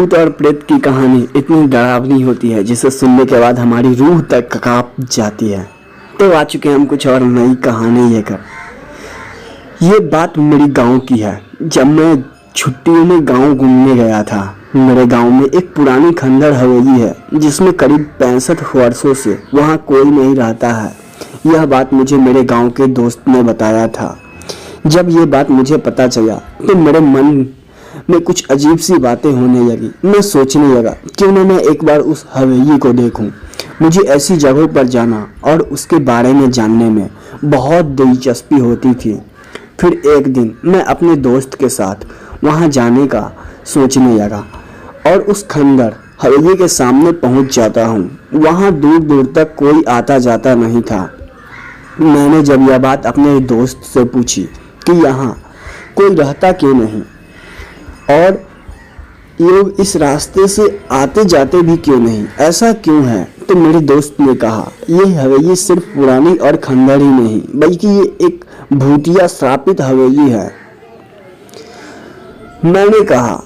भूत और प्रेत की कहानी इतनी डरावनी होती है जिसे सुनने के बाद हमारी रूह तक कांप जाती है। तो आ चुके हैं हम कुछ और नई कहानी लेकर। ये बात मेरी गांव की है। जब मैं छुट्टियों में गांव घूमने गया था, मेरे गांव में एक पुरानी खंडर हवेली है जिसमें करीब 65 वर्षों से वहां कोई नहीं रहता है। यह बात मुझे मेरे गांव के दोस्त ने बताया था। जब ये बात मुझे पता चला तो मेरे मन में कुछ अजीब सी बातें होने लगी। मैं सोचने लगा क्यों न मैं एक बार उस हवेली को देखूं। मुझे ऐसी जगहों पर जाना और उसके बारे में जानने में बहुत दिलचस्पी होती थी। फिर एक दिन मैं अपने दोस्त के साथ वहां जाने का सोचने लगा और उस खंडर हवेली के सामने पहुंच जाता हूं। वहां दूर दूर तक कोई आता जाता नहीं था। मैंने जब यह बात अपने दोस्त से पूछी कि यहाँ कोई रहता क्यों नहीं और लोग इस रास्ते से आते जाते भी क्यों नहीं, ऐसा क्यों है, तो मेरे दोस्त ने कहा यह हवेली सिर्फ पुरानी और खंडर ही नहीं बल्कि ये एक भूतिया श्रापित हवेली है। मैंने कहा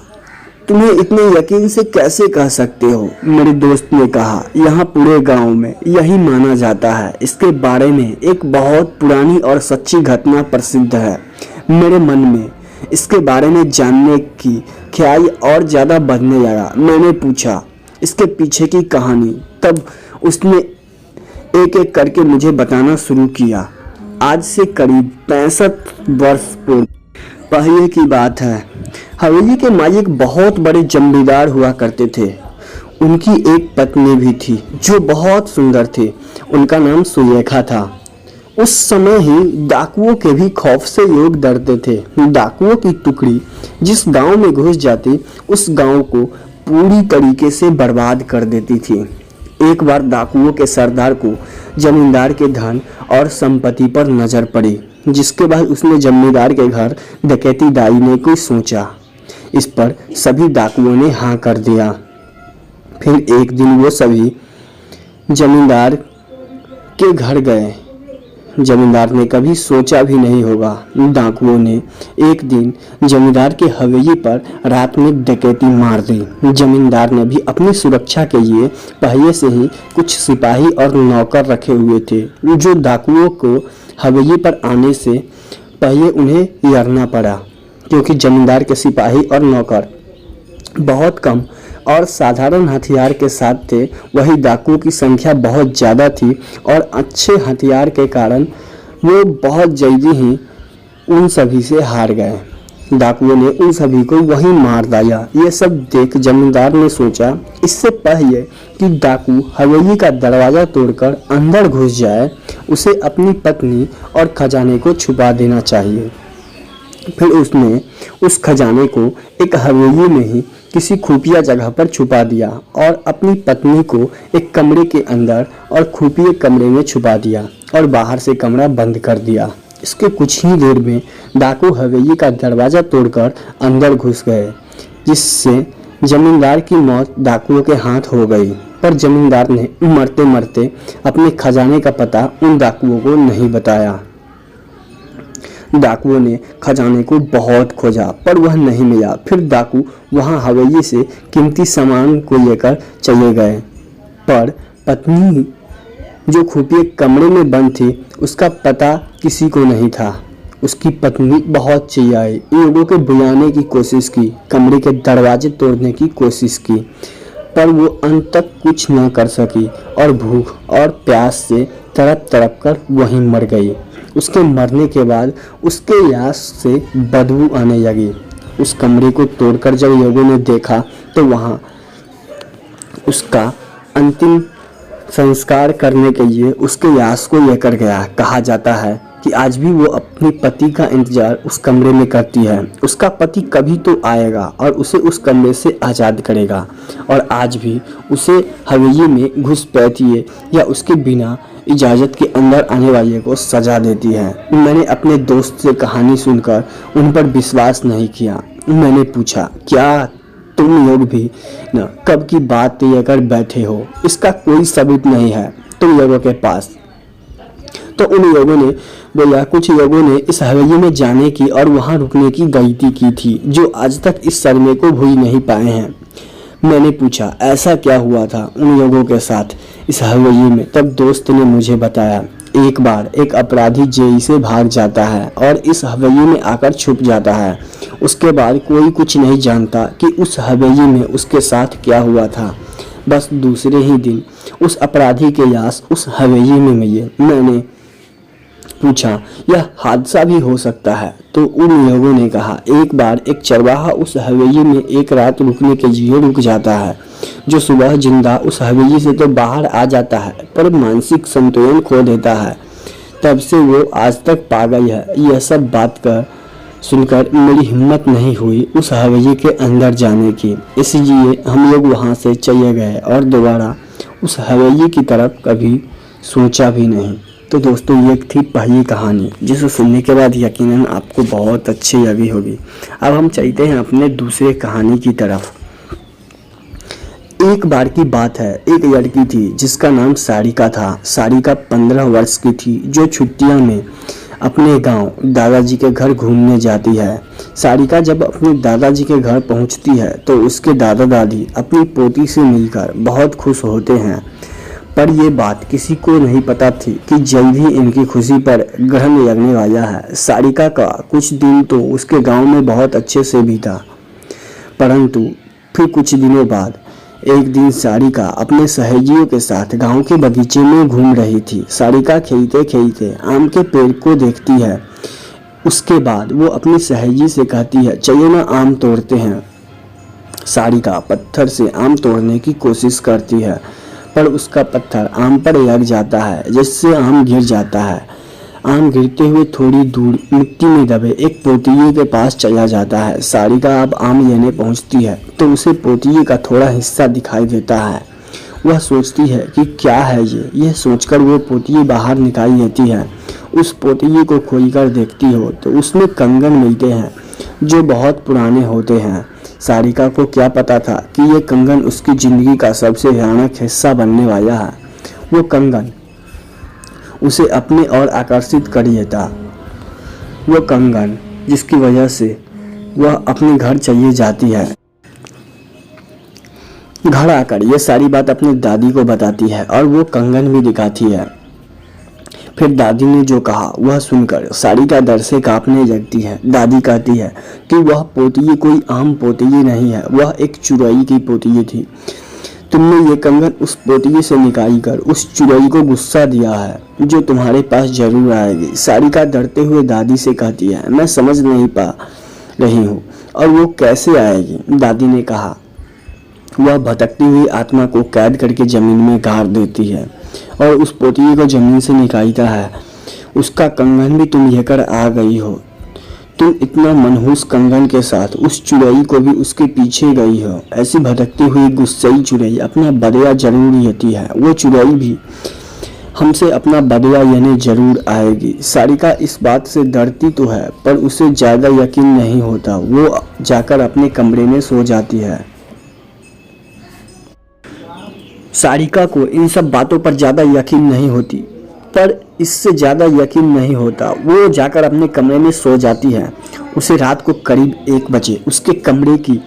तुम्हें इतने यकीन से कैसे कह सकते हो? मेरे दोस्त ने कहा यहाँ पूरे गांव में यही माना जाता है। इसके बारे में एक बहुत पुरानी और सच्ची घटना प्रसिद्ध है। मेरे मन में इसके बारे में जानने की ख्याल और ज़्यादा बढ़ने लगा। मैंने पूछा इसके पीछे की कहानी। तब उसने एक एक करके मुझे बताना शुरू किया। आज से करीब 65 वर्ष पूर्व पहले की बात है। हवेली के मालिक बहुत बड़े जमींदार हुआ करते थे। उनकी एक पत्नी भी थी जो बहुत सुंदर थी। उनका नाम सुलेखा था। उस समय ही डाकुओं के भी खौफ से लोग डरते थे। डाकुओं की टुकड़ी जिस गांव में घुस जाती उस गांव को पूरी तरीके से बर्बाद कर देती थी। एक बार डाकुओं के सरदार को जमींदार के धन और संपत्ति पर नजर पड़ी, जिसके बाद उसने जमींदार के घर डकैती डालने को सोचा। इस पर सभी डाकुओं ने हाँ कर दिया। फिर एक दिन वो सभी जमींदार के घर गए। जमींदार ने कभी सोचा भी नहीं होगा डाकुओं ने एक दिन जमींदार के हवेली पर रात में डकैती मार दी। जमींदार ने भी अपनी सुरक्षा के लिए पहले से ही कुछ सिपाही और नौकर रखे हुए थे, जो डाकुओं को हवेली पर आने से पहले उन्हें लड़ना पड़ा। क्योंकि जमींदार के सिपाही और नौकर बहुत कम और साधारण हथियार के साथ थे, वही डाकुओं की संख्या बहुत ज़्यादा थी और अच्छे हथियार के कारण वो बहुत जल्दी ही उन सभी से हार गए। डाकुओं ने उन सभी को वहीं मार डाला। ये सब देख जमींदार ने सोचा इससे पहले कि डाकू हवेली का दरवाज़ा तोड़कर अंदर घुस जाए, उसे अपनी पत्नी और खजाने को छुपा देना चाहिए। फिर उसने उस खजाने को एक हवेली में ही किसी खुफिया जगह पर छुपा दिया और अपनी पत्नी को एक कमरे के अंदर और खुफिया कमरे में छुपा दिया और बाहर से कमरा बंद कर दिया। इसके कुछ ही देर में डाकू हवेली का दरवाज़ा तोड़कर अंदर घुस गए, जिससे जमींदार की मौत डाकुओं के हाथ हो गई। पर जमींदार ने मरते मरते अपने खजाने का पता उन डाकुओं को नहीं बताया। डाकुओं ने खजाने को बहुत खोजा पर वह नहीं मिला। फिर डाकू वहां हवेली से कीमती सामान को लेकर चले गए, पर पत्नी जो खुफिया कमरे में बंद थी उसका पता किसी को नहीं था। उसकी पत्नी बहुत चिल्लाई, लोगों के बुलाने की कोशिश की, कमरे के दरवाजे तोड़ने की कोशिश की, पर वो अंत तक कुछ न कर सकी और भूख और प्यास से तड़प तड़प कर वहीं मर गई। उसके मरने के बाद उसके लाश से बदबू आने लगी। उस कमरे को तोड़कर जब लोगों ने देखा तो वहां उसका अंतिम संस्कार करने के लिए उसके लाश को लेकर गया। कहा जाता है कि आज भी वो अपने पति का इंतजार उस कमरे में करती है। उसका पति कभी तो आएगा और उसे उस कमरे से आज़ाद करेगा, और आज भी उसे हवेली में घुसपैठिए या उसके बिना इजाज़त के अंदर आने वाले को सजा देती है। मैंने अपने दोस्त से कहानी सुनकर उन पर विश्वास नहीं किया। मैंने पूछा क्या तुम लोग भी न कब की बात लेकर बैठे हो? इसका कोई सबूत नहीं है तुम लोगों के पास? तो उन लोगों ने बोला कुछ लोगों ने इस हवेली में जाने की और वहां रुकने की गलती की थी, जो आज तक इस सरमे को भूल नहीं पाए हैं। मैंने पूछा ऐसा क्या हुआ था उन लोगों के साथ इस हवेली में। तब दोस्त ने मुझे बताया एक बार एक अपराधी जेल से भाग जाता है और इस हवेली में आकर छुप जाता है। उसके बाद कोई कुछ नहीं जानता कि उस हवेली में उसके साथ क्या हुआ था। बस दूसरे ही दिन उस अपराधी के लाश उस हवेली में मिले। मैंने पूछा यह हादसा भी हो सकता है? तो उन लोगों ने कहा एक बार एक चरवाहा उस हवेली में एक रात रुकने के लिए रुक जाता है, जो सुबह जिंदा उस हवेली से तो बाहर आ जाता है पर मानसिक संतुलन खो देता है। तब से वो आज तक पागल है। यह सब बात कर सुनकर मेरी हिम्मत नहीं हुई उस हवेली के अंदर जाने की, इसलिए हम लोग वहां से चले गए और दोबारा उस हवेली की तरफ कभी सोचा भी नहीं। तो दोस्तों ये थी पहली कहानी, जिसे सुनने के बाद यकीनन आपको बहुत अच्छी लगी होगी। अब हम चलते हैं अपने दूसरे कहानी की तरफ। एक बार की बात है, एक लड़की थी जिसका नाम सारिका था। सारिका 15 वर्ष की थी, जो छुट्टियों में अपने गांव दादाजी के घर घूमने जाती है। सारिका जब अपने दादाजी के घर पहुंचती है तो उसके दादा दादी अपनी पोती से मिलकर बहुत खुश होते हैं, पर यह बात किसी को नहीं पता थी कि जल्द ही इनकी खुशी पर ग्रहण लगने वाला है। सारिका का कुछ दिन तो उसके गांव में बहुत अच्छे से बीता, परंतु फिर कुछ दिनों बाद एक दिन सारिका अपने सहेलियों के साथ गांव के बगीचे में घूम रही थी। सारिका खेलते खेलते आम के पेड़ को देखती है। उसके बाद वो अपनी सहेली से कहती है चलो ना आम तोड़ते हैं। सारिका पत्थर से आम तोड़ने की कोशिश करती है, पर उसका पत्थर आम पर लग जाता है, जिससे आम गिर जाता है। आम गिरते हुए थोड़ी दूर मिट्टी में दबे एक पोतिये के पास चला जाता है। सारिका अब आम लेने पहुंचती है तो उसे पोतिये का थोड़ा हिस्सा दिखाई देता है। वह सोचती है कि क्या है यह सोचकर वो पोतिये बाहर निकाल लेती है। उस पोतिये को खोलकर देखती हो तो उसमें कंगन मिलते हैं, जो बहुत पुराने होते हैं। सारिका को क्या पता था कि ये कंगन उसकी जिंदगी का सबसे भयानक हिस्सा बनने वाला है। वो कंगन उसे अपने और आकर्षित कर लेता। वो कंगन जिसकी वजह से वह अपने घर चली जाती है। घर आकर ये सारी बात अपनी दादी को बताती है और वो कंगन भी दिखाती है। फिर दादी ने जो कहा वह सुनकर सारिका डर से कांपने लगती है। दादी कहती है कि वह पोतिये कोई आम पोतिये नहीं है, वह एक चुड़ैल की पोतिये थी। तुमने ये कंगन उस पोतिये से निकाल कर उस चुड़ैल को गुस्सा दिया है, जो तुम्हारे पास जरूर आएगी। सारिका डरते हुए दादी से कहती है मैं समझ नहीं पा रही हूँ, और वो कैसे आएगी? दादी ने कहा वह भटकती हुई आत्मा को कैद करके जमीन में गाड़ देती है और उस पोतिये को जमीन से निकालता है। उसका कंगन भी तुम लेकर आ गई हो। तुम इतना मनहूस कंगन के साथ उस चुड़ैल को भी उसके पीछे गई हो। ऐसी भटकती हुई गुस्सैल चुड़ैल अपना बदला जरूर लेती है। वो चुड़ैल भी हमसे अपना बदला लेने जरूर आएगी। सारिका इस बात से डरती तो है, पर उसे ज्यादा यकीन नहीं होता। वो जाकर अपने कमरे में सो जाती है। सारिका को इन सब बातों पर ज्यादा यकीन नहीं होती, पर इससे ज्यादा यकीन नहीं होता। वो जाकर अपने कमरे में सो जाती है। उसे रात को करीब 1 बजे उसके कमरे की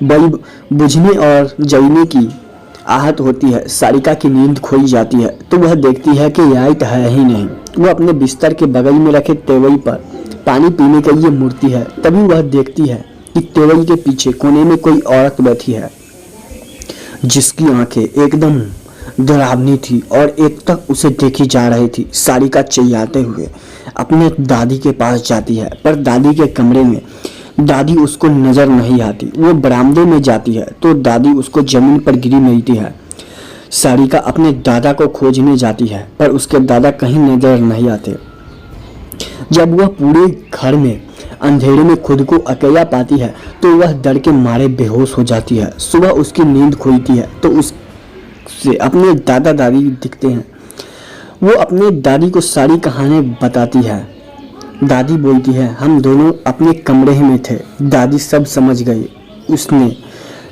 बल्ब बुझने और जलने की आहट होती है। सारिका की नींद खोई जाती है तो वह देखती है कि लाइट है ही नहीं। वह अपने बिस्तर के बगल में रखे टेबल पर पानी पीने के लिए मुड़ती है। तभी वह देखती है कि टेबल के पीछे कोने में कोई औरत बैठी है, जिसकी आंखें एकदम डरावनी थी और एक तक उसे देखी जा रही थी। सारिका चिल्लाते हुए अपने दादी के पास जाती है, पर दादी के कमरे में दादी उसको नजर नहीं आती। वो बरामदे में जाती है तो दादी उसको जमीन पर गिरी मिलती है। सारिका अपने दादा को खोजने जाती है, पर उसके दादा कहीं नजर नहीं आते। जब वह पूरे घर में अंधेरे में खुद को अकेला पाती है तो वह डर के मारे बेहोश हो जाती है। सुबह उसकी नींद खुलती है तो उससे अपने दादा दादी दिखते हैं। वो अपने दादी को सारी कहानी बताती है। दादी बोलती है हम दोनों अपने कमरे में थे। दादी सब समझ गई। उसने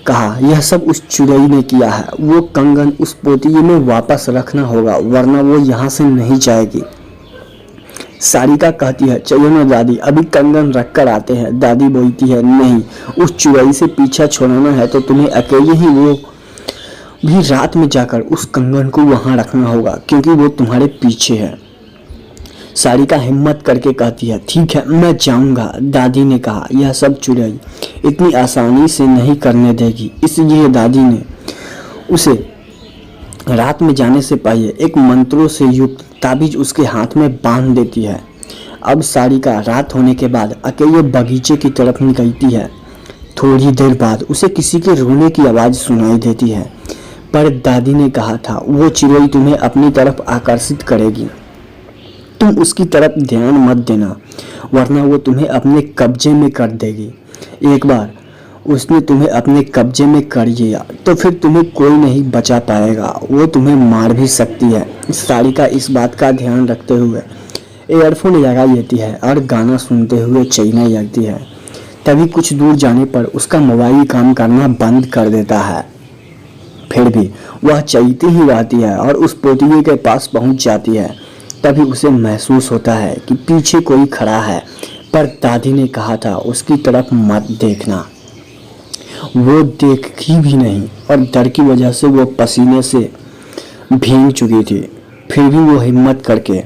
कहा यह सब उस चुड़ैल ने किया है। वो कंगन उस पोतिये में वापस रखना होगा, वरना वो यहाँ से नहीं जाएगी। सारिका कहती है चलो ना दादी, अभी कंगन रख कर आते हैं। दादी बोलती है नहीं, उस चुड़ैल से पीछा छुड़ाना है तो तुम्हें अकेले ही वो भी रात में जाकर उस कंगन को वहां रखना होगा, क्योंकि वो तुम्हारे पीछे है। सारिका हिम्मत करके कहती है ठीक है मैं जाऊंगा। दादी ने कहा यह सब चुड़ैल इतनी आसानी से नहीं करने देगी, इसलिए दादी ने उसे रात में जाने से पहले एक मंत्रों से युक्त ताबीज उसके हाथ में बांध देती है। अब सारिका रात होने के बाद अकेले बगीचे की तरफ निकलती है। थोड़ी देर बाद उसे किसी के रोने की आवाज़ सुनाई देती है, पर दादी ने कहा था वो चुड़ैल तुम्हें अपनी तरफ आकर्षित करेगी, तुम उसकी तरफ ध्यान मत देना वरना वो तुम्हें अपने कब्जे में कर देगी। एक बार उसने तुम्हें अपने कब्जे में कर लिया तो फिर तुम्हें कोई नहीं बचा पाएगा, वो तुम्हें मार भी सकती है। सारिका इस बात का ध्यान रखते हुए ईयरफोन लगा लेती है और गाना सुनते हुए चलने लगती है। तभी कुछ दूर जाने पर उसका मोबाइल काम करना बंद कर देता है। फिर भी वह चलती ही रहती है और उस पोतिये के पास पहुंच जाती है। तभी उसे महसूस होता है कि पीछे कोई खड़ा है, पर दादी ने कहा था उसकी तरफ मत देखना। वो देखी भी नहीं और डर की वजह से वो पसीने से भीग चुकी थी। फिर भी वो हिम्मत करके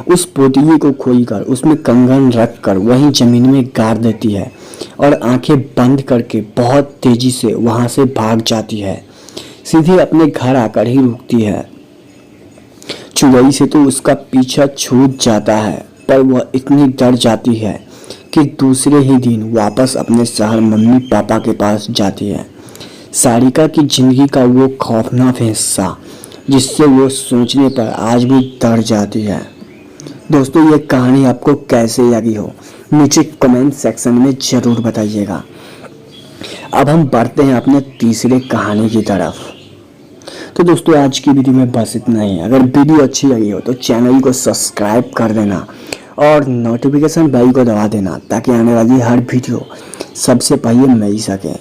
उस पोतिये को खोलकर उसमें कंगन रख कर वहीं जमीन में गाड़ देती है और आंखें बंद करके बहुत तेजी से वहां से भाग जाती है। सीधे अपने घर आकर ही रुकती है। चुड़ैल से तो उसका पीछा छूट जाता है, पर वह इतनी डर जाती है कि दूसरे ही दिन वापस अपने शहर मम्मी पापा के पास जाती है। सारिका की जिंदगी का वो खौफनाक हिस्सा जिससे वो सोचने पर आज भी डर जाती है। दोस्तों ये कहानी आपको कैसे लगी हो नीचे कमेंट सेक्शन में ज़रूर बताइएगा। अब हम बढ़ते हैं अपने तीसरे कहानी की तरफ। तो दोस्तों आज की वीडियो में बस इतना ही। अगर वीडियो अच्छी लगी हो तो चैनल को सब्सक्राइब कर देना और नोटिफिकेशन बेल को दबा देना ताकि आने वाली हर वीडियो सबसे पहले मिल सके।